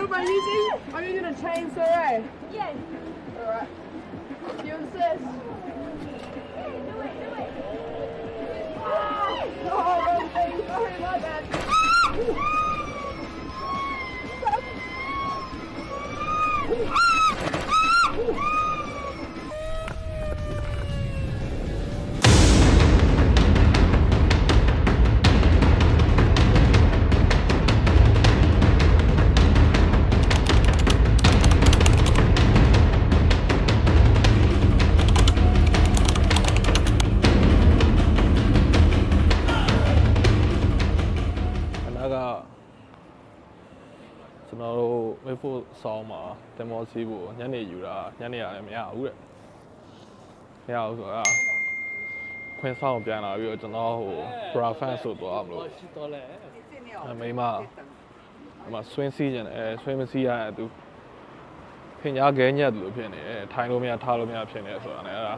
am I using? I'm using a chainsaw. Yes. Alright. You insist. Oh, sorry, my bad. ကျွန်တော်တို့ဝေဖို့ဆောင်းမှာတင်မောစီးဖို့ညနေယူတာညနေရတယ်မရဘူးတဲ့မရဘူးဆိုတာခွင်းဆောင်ပြန်လာပြီးတော့ကျွန်တော်ဟို bra fan ဆိုတော့မလို့မိမအမဆွင်းစီးကျင်တယ်ဆွင်းမစီးရတဲ့သူဖင်ညာခဲညက်သူလို့ဖြစ်နေတယ်ထိုင်လို့မရထားလို့မရဖြစ်နေဆိုတာနဲ့အဲ့ဒါ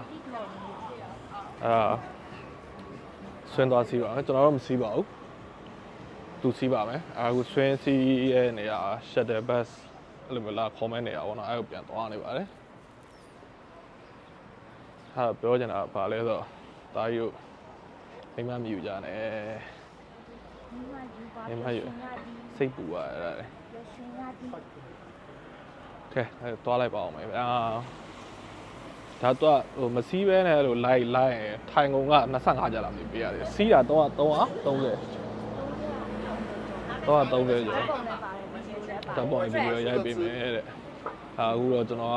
ဆွင်းသွားစီးပါမယ်ကျွန်တော်တို့မစီးပါဘူးသူစီးပါမယ်အခုဆွင်းစီးရဲ့နေရာ shuttle bus အဲ့လိုမျိုးလာ comment နေရာပေါ့နော်အဲ့ကိုပြန်သွားနေပါတယ်ဟာပြောချင်တာကဘာလဲဆိုတော့တာကြီးတို့မိမမယူကြနဲ့မိမယူစိတ်ပူရအဲ့ဒါလေကဲအဲ့သွားလိုက်ပါအောင်မယ်ဒါတော့ဟိုမစီးပဲနဲ့အဲ့လိုလိုက်ထိုင်ကုန်က25ကျပ်လောက်နေပေးရတယ်စီးတာ330ကျော်တပေါ်ဗီဒီယိုရိုက်ပေးမယ်တဲ့အခုတော့ကျွန်တော်က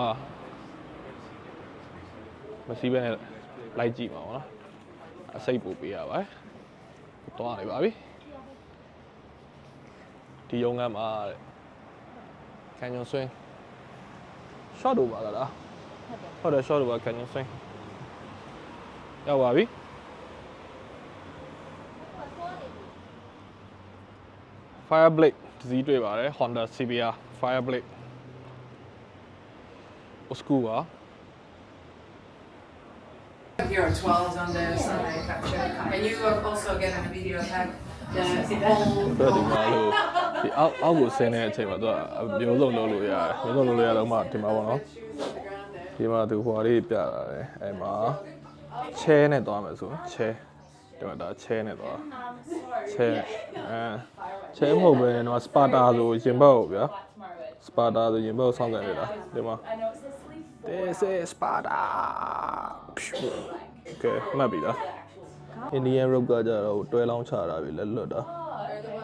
မစီးပဲနဲ့လိုက်ကြည့်ပါဦးနော်အစိတ်ပို့ပေးရပါတယ်သွားနေပါပြီဒီရုံးကမှာတဲ့ Canyon Swing short တို့ပါလားဟုတ်တယ် short တို့ပါ Canyon Swing ရောက်ပါပြီFire Blade ဒီစီးတွေ့ပါတယ် Honda CBR Fire Blade Old school ပါ Here are 12s on the sun manufacturer, and you will also get a video tag. တော့ဒီမှာလို့ဒီအောက်ကိုဆင်းတဲ့အချိန်မှာသူကမျိုးစုံလုပ်လို့ရတယ်မျိုးစုံလုပ်လို့ရတော့မှဒီမှာပေါ့နော်ဒီမှာသူဟိုဟာလေးပြတာတယ်အဲ့မှာချဲနဲ့သွားမယ်ဆိုချဲဒီမှာဒါချဲနဲ့သွားချဲမဟုတ်ပဲတော့စပါတာဆိုရင်ဘတ်ဟုတ်ဗျာစပါတာဆိုရင်ဘတ်ဆောင်းကန်နေတာဒီမှာ This is Sparta ကဲမှတ်ပြီလား Indian rope ကကြတော့တွဲလောင်းချတာပြီလက်လွတ်တာ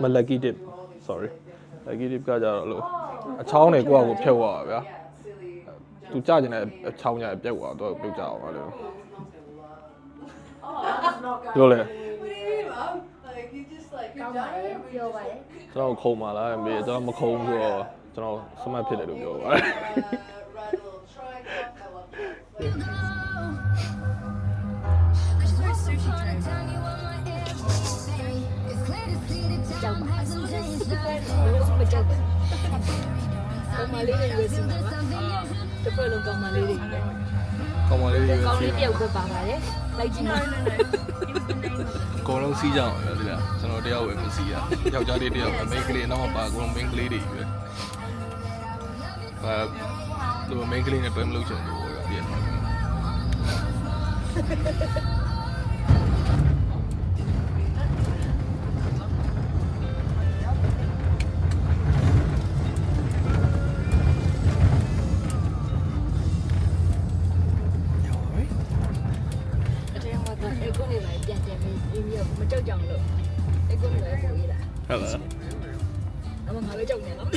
မ lucky tip sorry lucky tip ကကြတော့လို့အချောင်းတွေကိုယ့်အကိုဖြုတ်သွားတာဗျာသူကြကျင်တဲ့အချောင်းညာပြက်သွားတော့ပြုတ်ကြအောင်ပါလို့ပြောလေကျွန်တော်ခုံပါလားမေကျွန်တော်မခုံဘူးတော့ကျွန်တော်စမတ်ဖြစ်တယ်လို့ပြောပါတယ်ကောင်းမလေးတွေရွေးစီမှာပါတပတ်လုံးကောင်းမလေးတွေကောင်းပါလေကောင်းလေးတယောက်ပဲပါပါတယ်လိုက်ကြည့်ပါအကုန်လုံးစီးကြအောင်ရဒီလားကျွန်တော်တယောက်ပဲမစီးရယောက်ျားလေးတယောက်မိန်းကလေးနောက်မှပါအကုန်လုံးမိန်းကလေးတွေပဲသူမိန်းကလေးနဲ့တွဲမလို့ချင်ဘူးဗျာဒီမှာဟုတ်လားအမငါပဲကြောက်နေနော်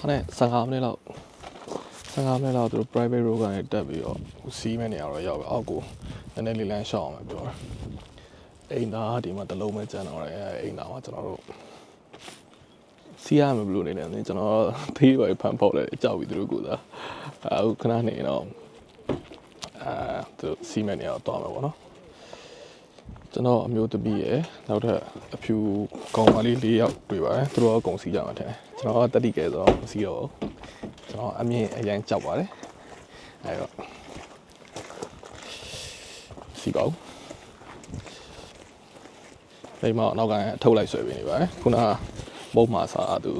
ခနဲ့15မိနစ်လောက်သူတို့ private road ကနေတက်ပြီးတော့စီးမဲ့နေရာတော့ရောက်ပြီအောက်ကိုနည်းနည်းလေးလမ်းရှောက်အောင်ပဲပြောတယ်အိမ်သားဒီမှာတလုံးပဲကျန်တော့တယ်အိမ်သားမှာကျွန်တော်တို့စီးရမယ်ဘလို့နေတယ်ကျွန်တော်သေးပါဖန်ဖောက်လဲကြောက်ပြီးသူတို့ကသာအခုခဏနေတော့သူစီးမဲ့နေရာတော့သွားမှာပေါ့နော်ကျွန် ကျွန်တော်အမျိုးသမီးရယ်နောက်ထပ်အဖြူကောင်မလေး၄ယောက်တွေ့ပါတယ်သူတို့ကကုန်စီကြမှာထင်တယ်ကျွန်တော်ကတက်တိကဲဆိုတော့မစီတော့ကျွန်တော်အမြင်အရင်ကြောက်ပါတယ်အဲ့တော့စီပါဦးမိမနောက်ကအထုတ်လိုက်ဆွဲပေးနေပါတယ်ခုနကမုံမာစားသူ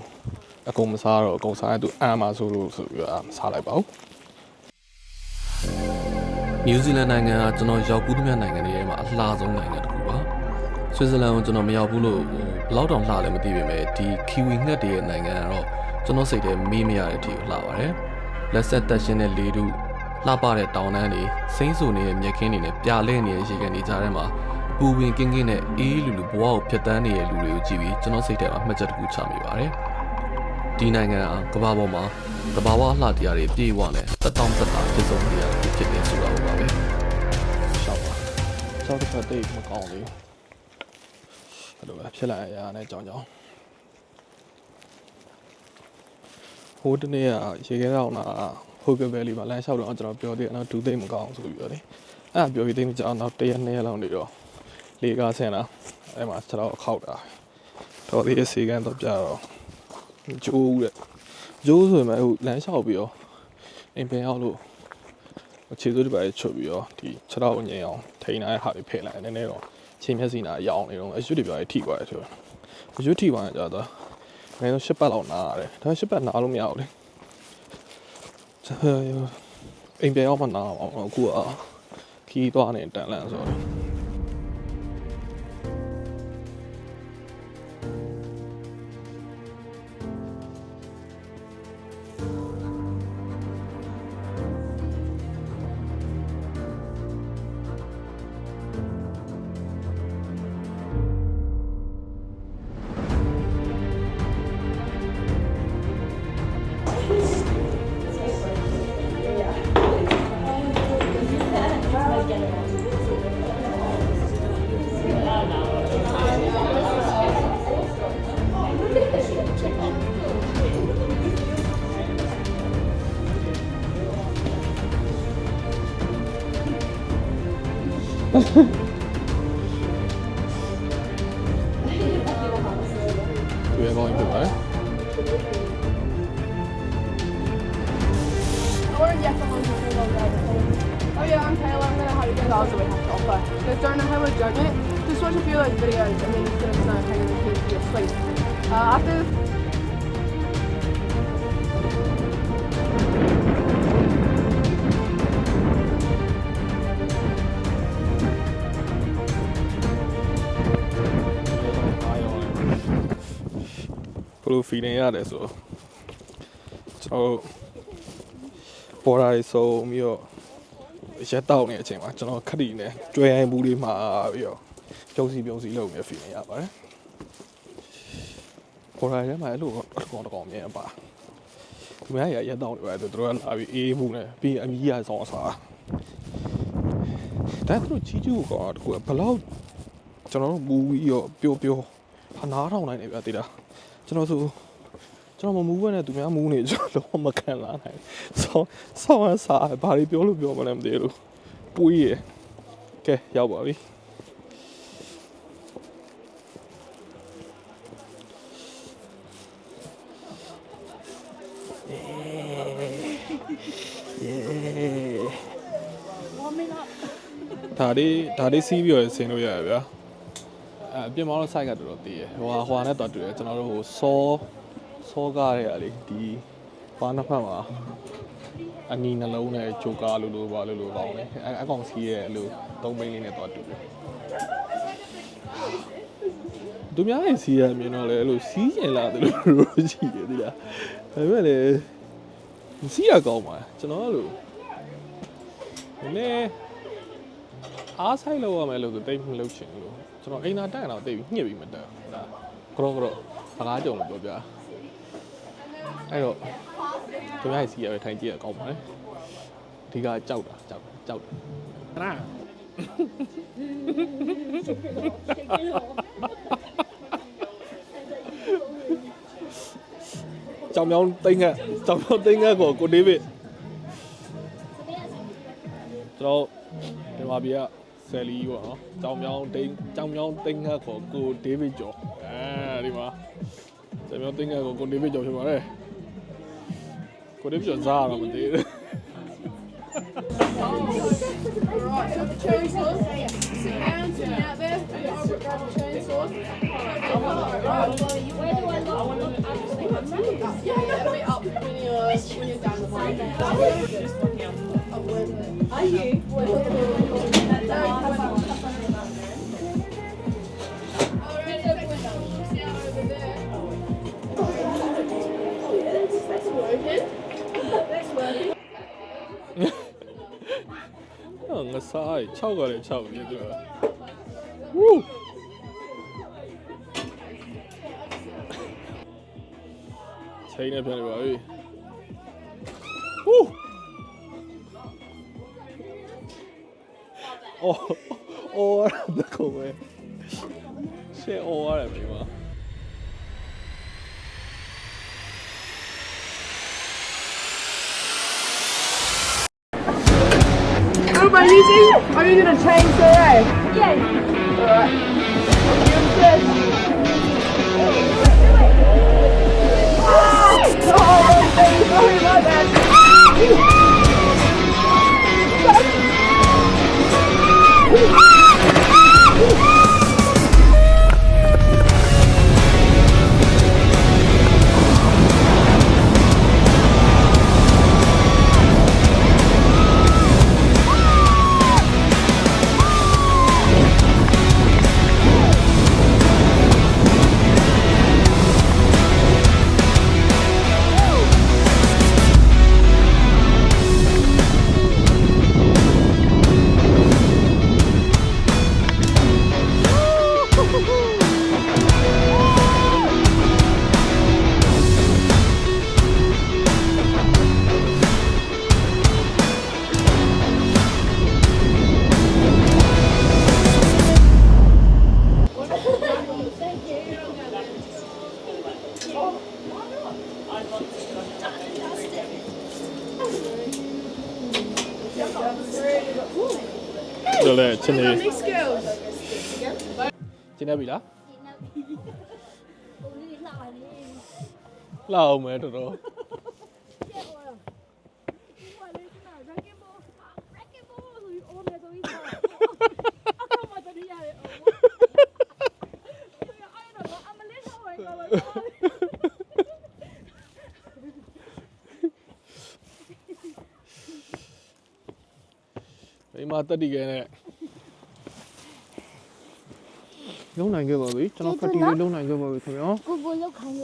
အကုန်မစားတော့အကုန်စားသူအာမဆိုလို့ဆိုပြီးတော့မစားလိုက်ပါဘူးနယူးဇီလန်နိုင်ငံကကျွန်တော်ရောက်ဘူးသမျှနိုင်ငံတွေထဲမှာအလှဆုံးနိုင်ငံတစ်ခုပါဆွစ်ဇာလန်ကိုကျွန်တော်မရောက်ဘူးလို့ဘယ်လောက်တောင်လှလည်းမသိပေမဲ့ဒီကီဝီငှက်တွေရဲ့နိုင်ငံကတော့ကျွန်တော်စိတ်ထဲမေးမရတဲ့အထိလှပါတယ်လက်ဆက်တက်ရှင်တဲ့လေတုလှပတဲ့တောင်တန်းတွေစိမ့်ဆူနေတဲ့မြက်ခင်းတွေနဲ့ပြလဲနေတဲ့ရေကန်တွေကြားထဲမှာပူပင်ကင်းကင်းနဲ့အေးလူလူဘဝကိုဖျက်ဆီးနေတဲ့လူတွေကိုကြည့်ပြီးကျွန်တော်စိတ်ထဲမှာမှတ်ချက်တစ်ခုချမိပါတယ်ဒီနိုင်ငံကကမ္ဘာပေါ်မှာတဘာဝလှတရားတွေပြေဝနဲ့တက်တောင့်တက်တာဖြစ်ဆုံးနေရဖြစ်နေဆိုတာပါပဲရှောက်ပါရှောက်တစ်ဖက်တိတ်မကောင်းလေအဲ့လိုပဲဖြစ်လာရတဲ့ကြောင်းဟိုတနေ့ကရေခဲတော့နာဟိုကဘဲလေးမှာလမ်းလျှောက်တော့ကျွန်တော်ပြောသေးတယ်နော်ဒူးသိမ့်မကောင်းဆိုပြီးတော့လေအဲ့ဒါပြောပြီးသိနေကြအောင်နောက်1ရက်2ရက်လောက်နေတော့လေကားဆင်းလာအဲ့မှာကျွန်တော်ခောက်တာတော်သေးစီကန်းတော့ပြတော့ကျိုးတဲ့ကျိုးဆိုရင်ဟိုလမ်းလျှောက်ပြီးတော့အိမ်ပင်ရောက်လို့အခြေစိုးတွေပါချွတ်ပြီးတော့ဒီခြေထောက်ငြိမ်အောင်ထိန်းထားတဲ့ဟာတွေဖယ်လိုက်နည်းနည်းတော့ချိန်မျက်စိနာရောင်နေတော့အရွတ်တွေပြထိသွားတယ်ဆိုတော့အရွတ်ထိသွားရင်ကြာတော့ငယ်တော့10ပတ်လောက်နားရတယ်ဒါ10ပတ်နားလို့မရဘူးလေအိမ်ပြန်ရောက်မှနားအောင်အခုကခီးသွားနေတန်လန့်ဆိုတော့We're going to where? Oh yeah, I'm Taylor. I'm gonna help you guys also we have to offer. Guys don't know how we're doing it. Just watch a few of those videos and then just let us know how you're going to your sleep. After Blue feeding ရတယ်ဆိုကျွန်တော်ပေါ်လာဆိုပြီးတော့ရက်တောက်နေတဲ့အချိန်မှာကျွန်တော်ခရီးနဲ့ကျွဲရိုင်းဘူးလေးမှာပြီးတော့ပြုံးစီလုပ်နေ feeling ရပါတယ်ပေါ်လာထဲမှာအဲ့လိုတကောင်မြင်ပါသူများရရက်တောက်နေပါတယ်သူတို့ကလာပြီးအေးမှုနဲ့ပြီးအမီးရဆောင်စားဒါသူတို့ကြီးကျူးကောင်တကူဘလောက်ကျွန်တော်တို့မူပြီးတော့ပျော်ဟာနားထောင်နိုင်နေပြသေးတာကျွန်တော်မမူးဘဲနဲ့သူများမူးနေကျွန်တော်လုံးဝမခံလာနိုင်ဆောင်းစားဘာတွေပြောလို့ပြောမလဲမသိဘူးပွေးရကဲရောက်ပါပြီဒါလေးစီးပြီးတော့ဆင်းလို့ရရဗျာအပြင်မှာတော့ site ကတော်တော်တည်ရဟိုနဲ့တော်တူတယ်ကျွန်တော်တို့ဟိုစောကားတွေကလေဒီဘာနှစ်ဖက်မှာအနီနှလုံးနဲ့ဂျိုကာလိုပါလို့ကောင်းတယ်အကောင်စီးရဲ့အဲ့လိုသုံးပိန်းလေးနဲ့တော်တူတယ်သူများရဲ့စီးရမြင်တော့လေအဲ့လိုစီးရင်လာတယ်လို့ရှိတယ်ဒီလားဒါပေမဲ့လေစီးရကောင်းပါကျွန်တော်အဲ့လိုနည်းအားဆိုင်လောက်ရမယ်လို့တိတ်မလုပ်ချင်ဘူးကျွန်တော်အိမ်သာတက်အောင်တိတ်ပြီးညှစ်ပြီးမတက်ဘူးဒါကြောစကားကြုံလို့ပြောပြအဲ့တော့သူများစီရပဲထိုင်ကြည့်ရကောင်းပါလေအဓိကကြောက်တာခဏကြောင်မြောင်းသိငတ်ကိုဒေးဗစ်ကျွန်တော်ဒီမှာပြ ဆယ်လီပေါ့နော်ကြောင်မြောင်းတိန်ခတ်ခေါ်ကိုဒေးဗစ်ကျော်အဲဒီမှာကြောင်မြောင်းတိန်ခတ်ခေါ်ကိုဒေးဗစ်ကျော်ဖြစ်ပါတယ်ကိုဒေးဗစ်ကျော်စားတော့မသိဘူး Alright, so the chili sauce. Sit down, sit out there. Over grab the chili sauce. Where do I look? Yeah, a bit up when you're down the line. Are you? That's working. ငါစား6ကလည်း6နေတယ်ဝူးချိန်နေပြန်နေပါပြီဝူးအော်တကောပဲရှေ့အော်ရတယ်မိမ Oh, my easy. Are you gonna change today? Yeah. Alright. Sorry about that. Rồi lên trên này These skills. trên đây bị lá Ủa đi lại đi. lao mẹ rồi đó Chết rồi. Ngoài đây thế nào ra cái bô. Ra cái bô rồi ôm ra tôi đi rồi. Không mà tôi đi ra để ôm. Ai nó có ăn mà lấy thôi rồi. Vậy mà tất đi cái này lúc này kia bảo biết cho nó phát đi lúc này kia bảo biết thôi nhá Cô vô lúc không.